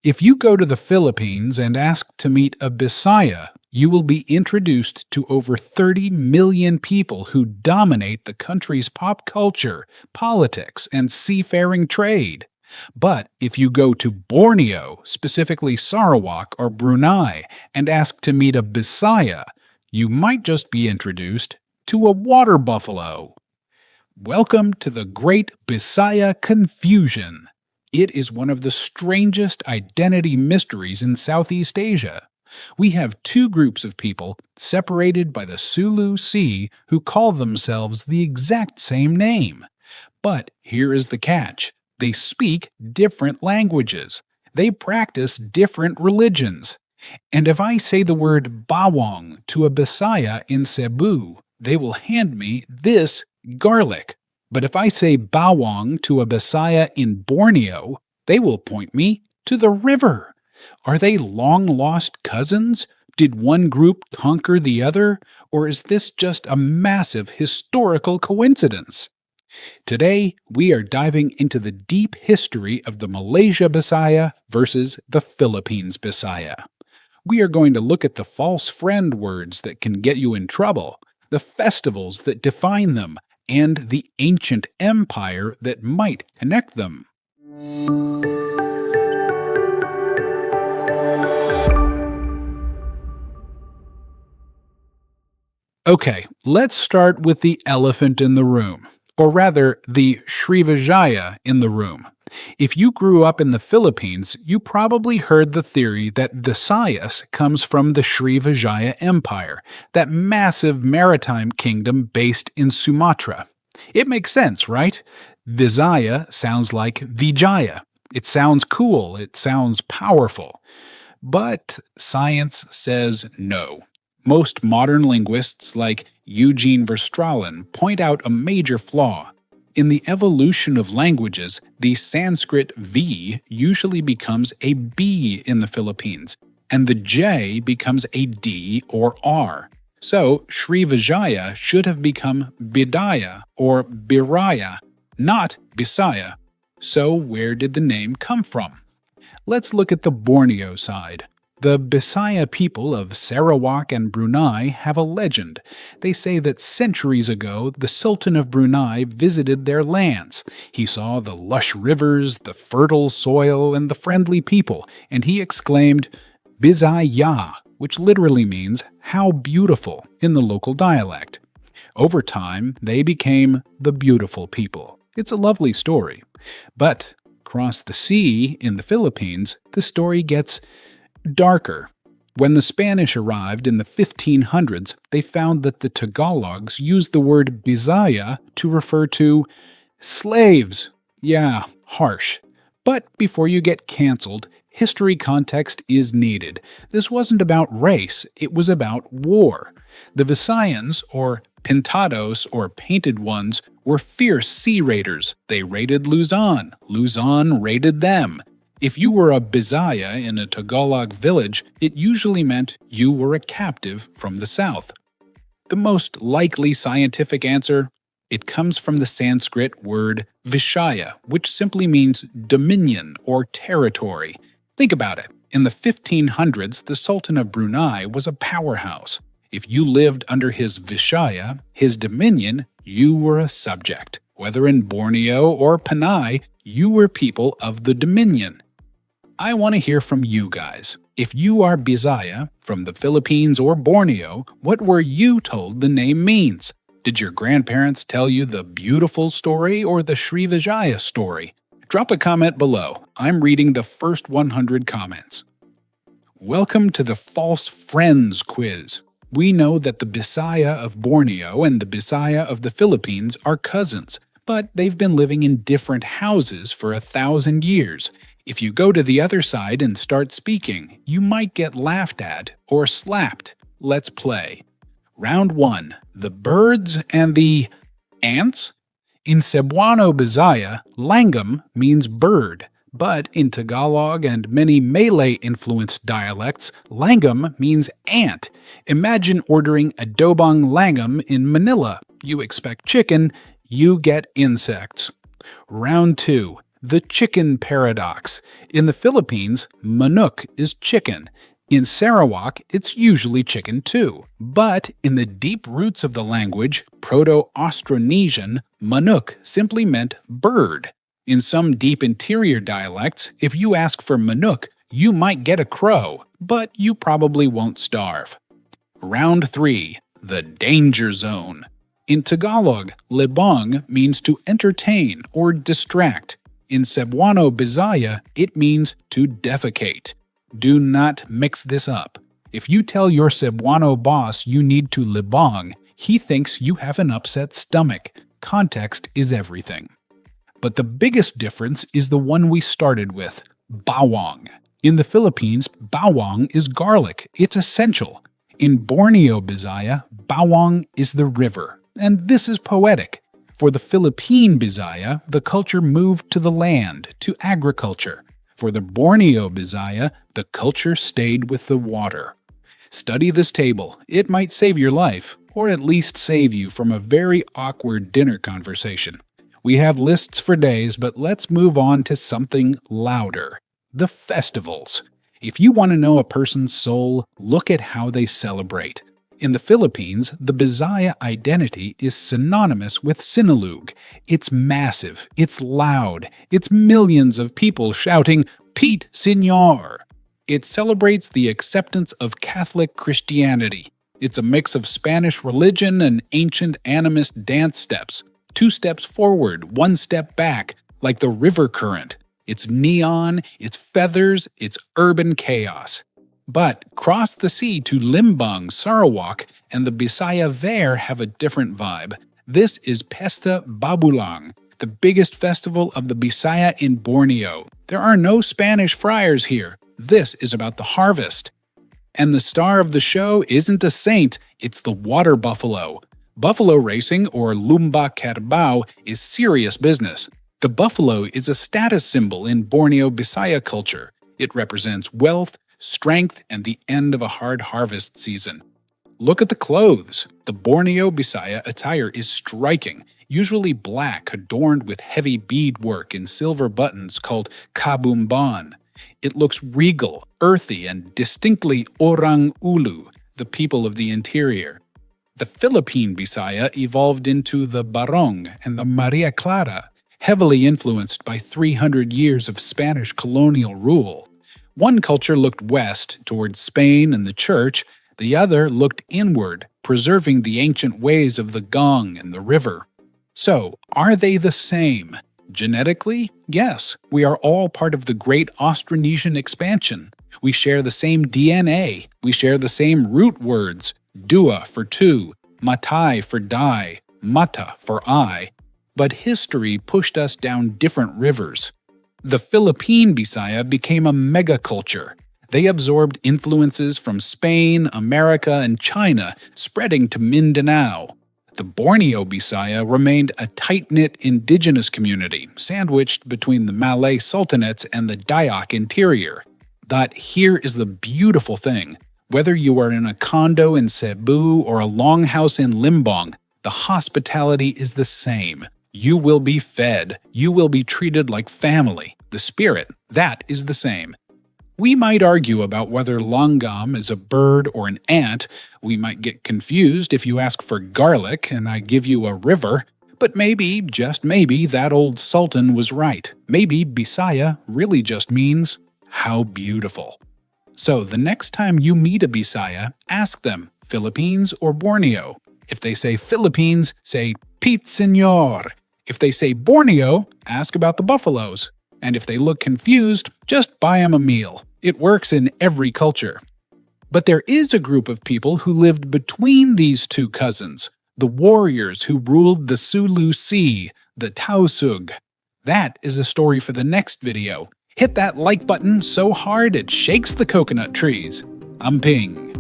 If you go to the Philippines and ask to meet a Bisaya, you will be introduced to over 30 million people who dominate the country's pop culture, politics, and seafaring trade. But if you go to Borneo, specifically Sarawak or Brunei, and ask to meet a Bisaya, you might just be introduced to a water buffalo. Welcome to the Great Bisaya Confusion. It is one of the strangest identity mysteries in Southeast Asia. We have two groups of people separated by the Sulu Sea who call themselves the exact same name. But here is the catch. They speak different languages. They practice different religions. And if I say the word Bawang to a Bisaya in Cebu, they will hand me this garlic. But if I say Bawang to a Bisaya in Borneo, they will point me to the river. Are they long-lost cousins? Did one group conquer the other? Or is this just a massive historical coincidence? Today, we are diving into the deep history of the Malaysia Bisaya versus the Philippines Bisaya. We are going to look at the false friend words that can get you in trouble, the festivals that define them, and the ancient empire that might connect them. Okay, let's start with the elephant in the room, or rather, the Vishaya in the room. If you grew up in the Philippines, you probably heard the theory that Visayas comes from the Vishaya Empire, that massive maritime kingdom based in Sumatra. It makes sense, right? Visaya sounds like Vijaya. It sounds cool, it sounds powerful. But science says no. Most modern linguists, like Eugene Verstraelen, point out a major flaw. In the evolution of languages, the Sanskrit V usually becomes a B in the Philippines, and the J becomes a D or R. So, Vijaya should have become Bidaya or Biraya, not Bisaya. So, where did the name come from? Let's look at the Borneo side. The Bisaya people of Sarawak and Brunei have a legend. They say that centuries ago, the Sultan of Brunei visited their lands. He saw the lush rivers, the fertile soil, and the friendly people, and he exclaimed, Bisaya, which literally means, how beautiful, in the local dialect. Over time, they became the beautiful people. It's a lovely story. But across the sea, in the Philippines, the story gets darker. When the Spanish arrived in the 1500s, they found that the Tagalogs used the word Bisaya to refer to slaves. Yeah, harsh. But before you get canceled, history context is needed. This wasn't about race, it was about war. The Visayans, or Pintados, or Painted Ones, were fierce sea raiders. They raided Luzon. Luzon raided them. If you were a Bisaya in a Tagalog village, it usually meant you were a captive from the south. The most likely scientific answer? It comes from the Sanskrit word Vishaya, which simply means dominion or territory. Think about it. In the 1500s, the Sultan of Brunei was a powerhouse. If you lived under his Vishaya, his dominion, you were a subject. Whether in Borneo or Panay, you were people of the dominion. I want to hear from you guys. If you are Bisaya, from the Philippines or Borneo, what were you told the name means? Did your grandparents tell you the beautiful story or the Vijaya story? Drop a comment below. I'm reading the first 100 comments. Welcome to the False Friends quiz. We know that the Bisaya of Borneo and the Bisaya of the Philippines are cousins, but they've been living in different houses for 1,000 years. If you go to the other side and start speaking, you might get laughed at or slapped. Let's play. Round 1. The birds and the ants? In Cebuano Bisaya, Langgam means bird, but in Tagalog and many Malay-influenced dialects, Langgam means ant. Imagine ordering adobong Langgam in Manila. You expect chicken, you get insects. Round 2. The chicken paradox. In the Philippines, manok is chicken. In Sarawak, it's usually chicken too. But in the deep roots of the language, Proto-Austronesian, manok simply meant bird. In some deep interior dialects, if you ask for manok, you might get a crow, but you probably won't starve. Round 3. The danger zone. In Tagalog, Libang means to entertain or distract. In Cebuano Bisaya, it means to defecate. Do not mix this up. If you tell your Cebuano boss you need to libang, he thinks you have an upset stomach. Context is everything. But the biggest difference is the one we started with, bawang. In the Philippines, bawang is garlic. It's essential. In Borneo Bisaya, bawang is the river. And this is poetic. For the Philippine Bisaya, the culture moved to the land, to agriculture. For the Borneo Bisaya, the culture stayed with the water. Study this table. It might save your life, or at least save you from a very awkward dinner conversation. We have lists for days, but let's move on to something louder. The festivals. If you want to know a person's soul, look at how they celebrate. In the Philippines, the Bisaya identity is synonymous with Sinulog. It's massive, it's loud, it's millions of people shouting, "Pete Señor!" It celebrates the acceptance of Catholic Christianity. It's a mix of Spanish religion and ancient animist dance steps. 2 steps forward, 1 step back, like the river current. It's neon, it's feathers, it's urban chaos. But cross the sea to Libang, Sarawak, and the Bisaya there have a different vibe. This is Pesta Babulang, the biggest festival of the Bisaya in Borneo. There are no Spanish friars here. This is about the harvest. And the star of the show isn't a saint, it's the water buffalo. Buffalo racing, or lumba kerbao, is serious business. The buffalo is a status symbol in Borneo Bisaya culture. It represents wealth, strength, and the end of a hard harvest season. Look at the clothes. The Borneo Bisaya attire is striking, usually black adorned with heavy beadwork and silver buttons called kabumban. It looks regal, earthy, and distinctly orang ulu, the people of the interior. The Philippine Bisaya evolved into the Barong and the Maria Clara, heavily influenced by 300 years of Spanish colonial rule. One culture looked west, towards Spain and the church, the other looked inward, preserving the ancient ways of the gong and the river. So, are they the same? Genetically, yes, we are all part of the great Austronesian expansion. We share the same DNA, we share the same root words, dua for two, matai for die, mata for eye. But history pushed us down different rivers. The Philippine Bisaya became a megaculture. They absorbed influences from Spain, America, and China, spreading to Mindanao. The Borneo Bisaya remained a tight-knit indigenous community, sandwiched between the Malay sultanates and the Dayak interior. But here is the beautiful thing. Whether you are in a condo in Cebu or a longhouse in Libang, the hospitality is the same. You will be fed. You will be treated like family. The spirit, that is the same. We might argue about whether Langgam is a bird or an ant. We might get confused if you ask for garlic and I give you a river. But maybe, just maybe, that old sultan was right. Maybe Bisaya really just means, how beautiful. So the next time you meet a Bisaya, ask them, Philippines or Borneo. If they say Philippines, say, Pete Señor. If they say Borneo, ask about the buffaloes. And if they look confused, just buy them a meal. It works in every culture. But there is a group of people who lived between these two cousins, the warriors who ruled the Sulu Sea, the Tausug. That is a story for the next video. Hit that like button so hard it shakes the coconut trees. I'm Ping.